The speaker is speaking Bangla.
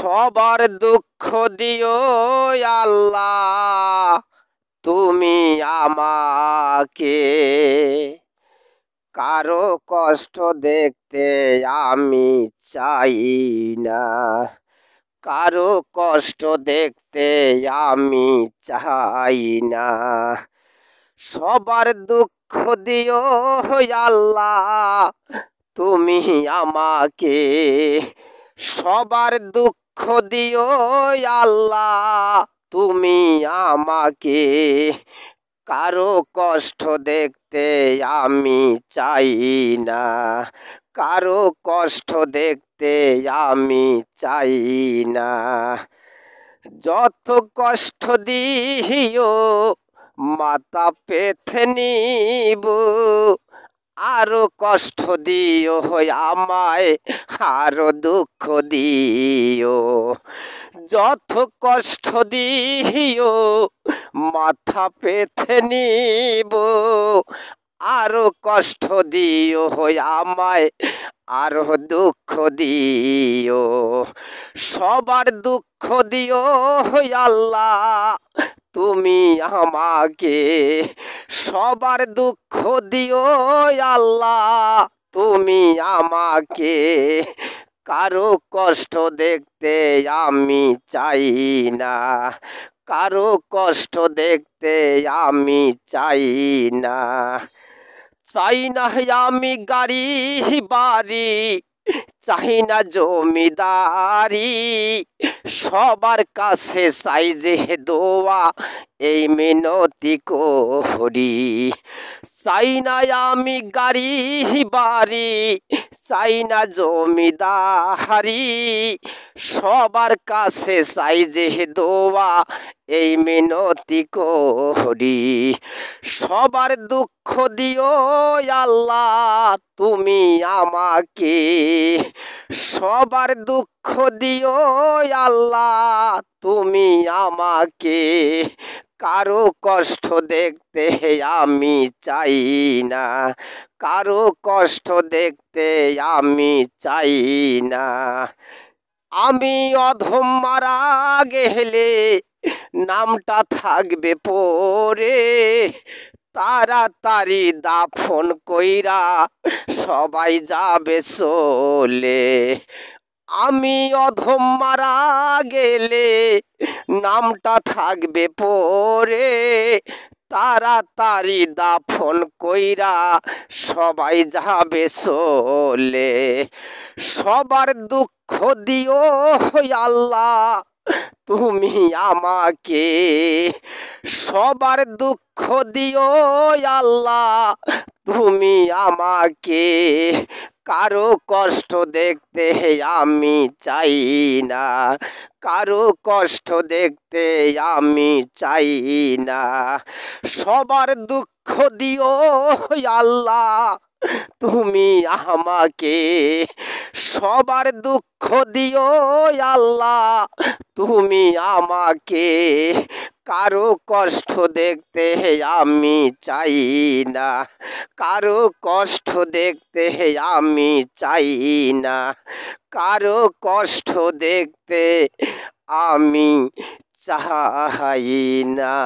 সবার দুঃখ দিও আল্লাহ তুমি আমাকে, কারো কষ্ট দেখতে আমি চাই না, কারো কষ্ট দেখতে আমি চাই না। সবার দুঃখ দিও আল্লাহ তুমি আমাকে, সবার দুঃখ দিও আল্লাহ তুমি আমাকে, কারো কষ্ট দেখতে আমি চাই না, কারো কষ্ট দেখতে আমি চাই না। যত কষ্ট দিও মাথা পেতে নিব, আরো কষ্ট দিও আমায়, আরো দুঃখ দিও। যত কষ্ট দিও মাথা পেতে নিব, আরো কষ্ট দিও আমায়, আরো দুঃখ দিও। সবার দুঃখ দিও আল্লাহ তুমি আমাকে, সবার দুঃখ দিও আল্লাহ তুমি আমাকে, কারো কষ্ট দেখতে আমি চাই না, কারো কষ্ট দেখতে আমি চাই না। চাই না আমি গাড়ি বাড়ি, চাই না জমিদারি, সবার কাছে চাই যে দোয়া এই মিনতি করি। চাই না আমি গাড়ি বাড়ি, চাই না জমিদারি, সবার কাছে চাই যে দোয়া এই মিনতি করি। সবার দুঃখ দিও আল্লাহ তুমি আমাকে, সবার দুঃখ দিও আল্লাহ তুমি আমাকে, কারো কষ্ট দেখতে আমি চাই না, কারো কষ্ট দেখতে আমি চাই না। আমি অধম মারা গেলে নামটা থাকবে পড়ে, তাড়াতাড়ি দাফন কইরা সবাই যাবে চলে। আমি অধম মারা গেলে নামটা থাকবে পড়ে, তাড়াতাড়ি দাফন কইরা সবাই যাবে চলে। সবার দুঃখ দিও আল্লাহ তুমি আমাকে, সবার দুঃখ দিও আল্লাহ তুমি আমাকে, কারো কষ্ট দেখতে আমি চাই না, কারো কষ্ট দেখতে আমি চাই না। সবার দুঃখ দিও আল্লাহ তুমি আমাকে, সবার দুঃখ দিও আল্লাহ তুমি আমাকে, কারো কষ্ট দেখতে আমি চাই না, কারো কষ্ট দেখতে আমি চাই না, কারো কষ্ট দেখতে আমি চাই না।